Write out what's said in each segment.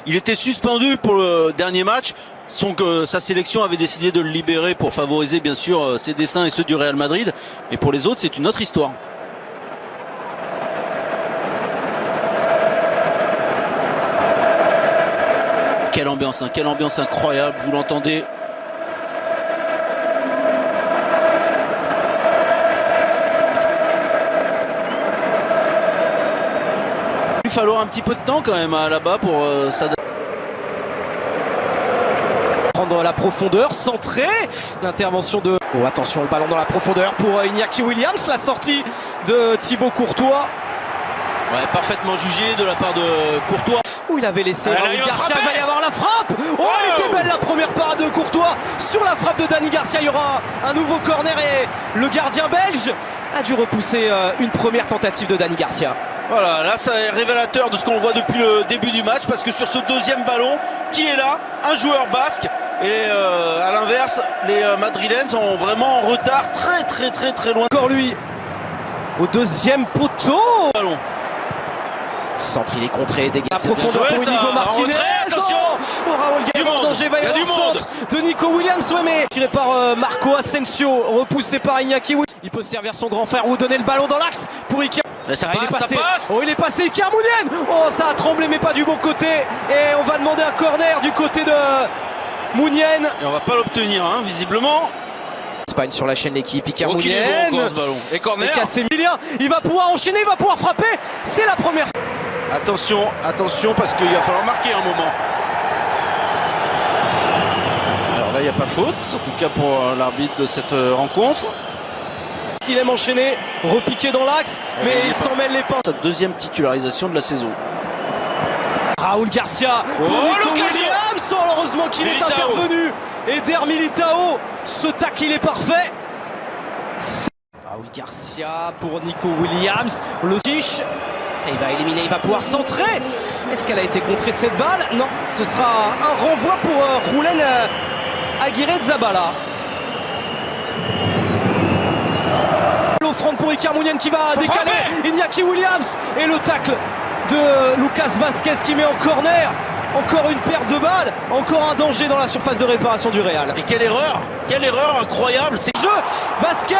Il était suspendu pour le dernier match. Sa sélection avait décidé de le libérer pour favoriser bien sûr ses dessins et ceux du Real Madrid. Et pour les autres, c'est une autre histoire. Quelle ambiance, hein, quelle ambiance incroyable, vous l'entendez. Il va falloir un petit peu de temps quand même là-bas pour s'adapter. Prendre la profondeur, centré, l'intervention de... Oh attention, le ballon dans la profondeur pour Iñaki Williams, la sortie de Thibaut Courtois. Ouais, parfaitement jugé de la part de Courtois. Où il avait laissé Raúl Garcia, il va y avoir la frappe. Oh, elle était belle la première parade de Courtois sur la frappe de Dani Garcia. Il y aura un nouveau corner et le gardien belge a dû repousser une première tentative de Dani Garcia. Voilà, là c'est révélateur de ce qu'on voit depuis le début du match, parce que sur ce deuxième ballon, qui est là? Un joueur basque. Et à l'inverse, les Madrilènes sont vraiment en retard, très loin. Encore lui au deuxième poteau. Ballon. Centre, il est contré, dégage. La profondeur pour Inigo Martinez. Attention. Oh, Raúl Garcia en danger, va y avoir le centre de Nico Williams. Ouais, mais tiré par Marco Asensio, repoussé par Iñaki Williams. Il peut servir son grand frère ou donner le ballon dans l'axe pour Iker. Ça passe. Oh, il est passé, Iker Mounien. Oh, ça a tremblé, mais pas du bon côté. Et on va demander un corner du côté de Mounien. Et on va pas l'obtenir, hein, visiblement. Espagne sur la chaîne l'équipe, Iker Mounien. Et corner. Et Casemiro, il va pouvoir enchaîner, il va pouvoir frapper. C'est la première. Attention, attention, parce qu'il va falloir marquer un moment. Alors là, il n'y a pas faute, en tout cas pour l'arbitre de cette rencontre. Il aime enchaîner, repiqué dans l'axe, mais il s'en mêle les pins. Sa deuxième titularisation de la saison. Raúl Garcia pour Nico Williams. Heureusement qu'il est intervenu. Eder Militao, ce tacle il est parfait. Raúl Garcia pour Nico Williams. Losic. Et il va éliminer, il va pouvoir centrer. Est-ce qu'elle a été contrée cette balle? Non, ce sera un renvoi pour Julen Aguirre Zabala. L'offrande pour Iker Mounien qui va décaler Iñaki Williams. Et le tacle de Lucas Vázquez qui met en corner. Encore une perte de balles, encore un danger dans la surface de réparation du Real. Et quelle erreur incroyable. C'est jeu, Vázquez.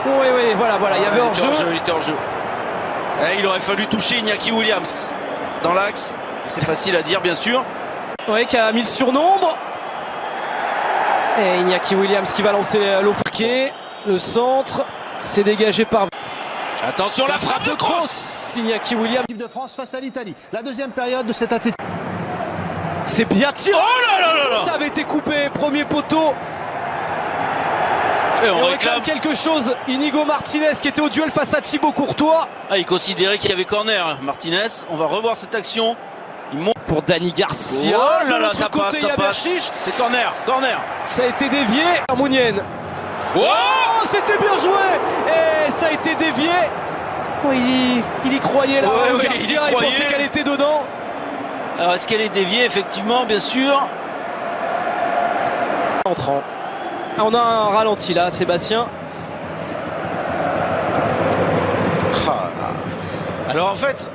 Oui, voilà, il y avait hors-jeu. Il était hors-jeu. Il aurait fallu toucher Iñaki Williams dans l'axe. C'est facile à dire, bien sûr. Oui, qui a mis le surnombre. Et Iñaki Williams qui va lancer l'offre. Le centre, c'est dégagé par... Attention, la frappe de Kroos. Iñaki Williams. L'équipe de France face à l'Italie. La deuxième période de cette athlétique. C'est bien tiré. Oh là là. Ça avait été coupé, premier poteau. Et on réclame quelque chose. Inigo Martinez qui était au duel face à Thibaut Courtois. Il considérait qu'il y avait corner, Martinez. On va revoir cette action. Il monte pour Dani Garcia. Oh là là, ça passe. C'est corner. Ça a été dévié. Mounien. Oh, c'était bien joué. Et ça a été dévié. Oh, il y croyait là. Garcia, il pensait qu'elle était dedans. Alors est-ce qu'elle est déviée? Effectivement, bien sûr. Entrant. On a un ralenti là, Sébastien. Alors en fait,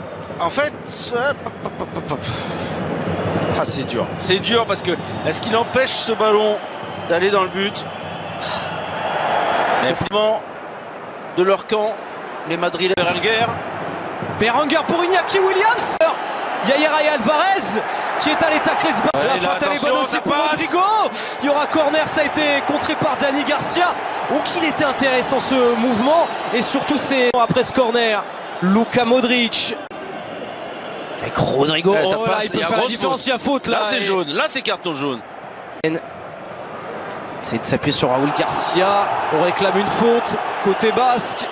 c'est dur. C'est dur parce que est-ce qu'il empêche ce ballon d'aller dans le but? Mais vraiment, de leur camp, les Madrilènes. Berenguer pour Iñaki Williams. Yair Alvarez qui est allé tacler ce ballon. La faute elle est bonne aussi pour Rodrigo. Il y aura corner, ça a été contré par Dani Garcia. Oh qu'il était intéressant ce mouvement. Et surtout c'est après ce corner, Luka Modric. Avec Rodrigo, là, il peut faire la différence, il y a faute là. Là c'est jaune, là c'est carton jaune. C'est de s'appuyer sur Raúl Garcia. On réclame une faute côté basque.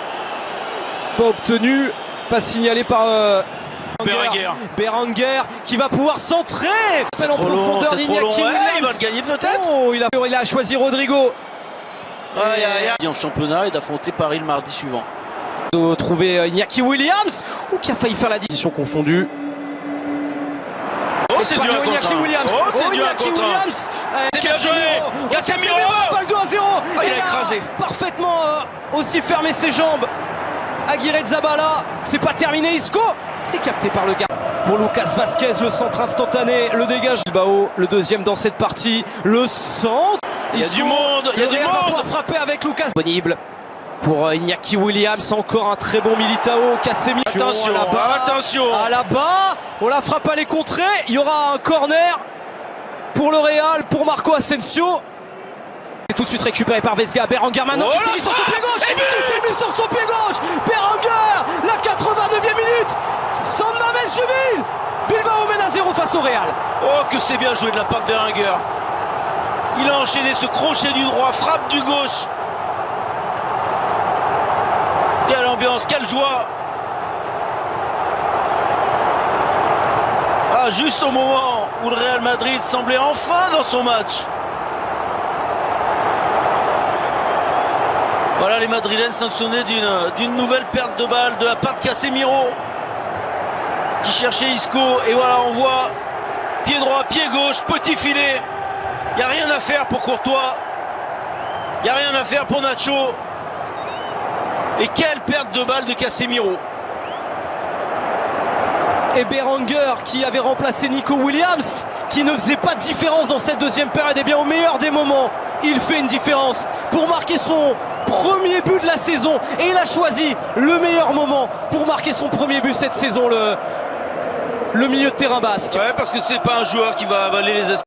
Pas obtenu, pas signalé par Berenguer qui va pouvoir centrer. C'est en profondeur d'Iñaki Williams. Il va le gagner peut-être. Oh, il a choisi Rodrigo. En championnat et d'affronter Paris le mardi suivant. De trouver Iñaki Williams qui a failli faire la décision confondue. Oh, c'est dur à Iñaki Williams. Iñaki Williams. C'est bien joué. Casemiro. Balle 2-0. Il a écrasé. Parfaitement aussi fermé ses jambes. Aguirre Zabala. C'est pas terminé. Isco. C'est capté par le gars. pour Lucas Vazquez, le centre instantané, le dégage Bilbao, le deuxième dans cette partie, le centre. Il y a du monde, il y a du monde. Va frapper avec Lucas. Disponible pour Iñaki Williams, encore un très bon Militao, Casemiro. Attention, attention. À la bas, on la frappe à les contrer. Il y aura un corner pour le Real, pour Marco Asensio. Et tout de suite récupéré par Vesga. Berenguer maintenant qui s'est mis sur son pied gauche. Qui s'est mis sur son pied gauche. Berenguer, la 89e minute. San Mamés jubile. Bilbao mène à 0 face au Real. Oh, que c'est bien joué de la part de Berenguer. Il a enchaîné ce crochet du droit, frappe du gauche. Quelle ambiance, quelle joie. Ah, juste au moment où le Real Madrid semblait enfin dans son match. Voilà les Madrilènes sanctionnés d'une nouvelle perte de balle de la part de Casemiro qui cherchait Isco. Et voilà, on voit pied droit, pied gauche, petit filet. Il n'y a rien à faire pour Courtois. Il n'y a rien à faire pour Nacho. Et quelle perte de balle de Casemiro. Et Berenguer qui avait remplacé Nico Williams, qui ne faisait pas de différence dans cette deuxième période. Et bien au meilleur des moments, il fait une différence pour marquer son premier but de la saison. Et il a choisi le meilleur moment pour marquer son premier but cette saison, le milieu de terrain basque. Ouais, parce que c'est pas un joueur qui va avaler les espoirs.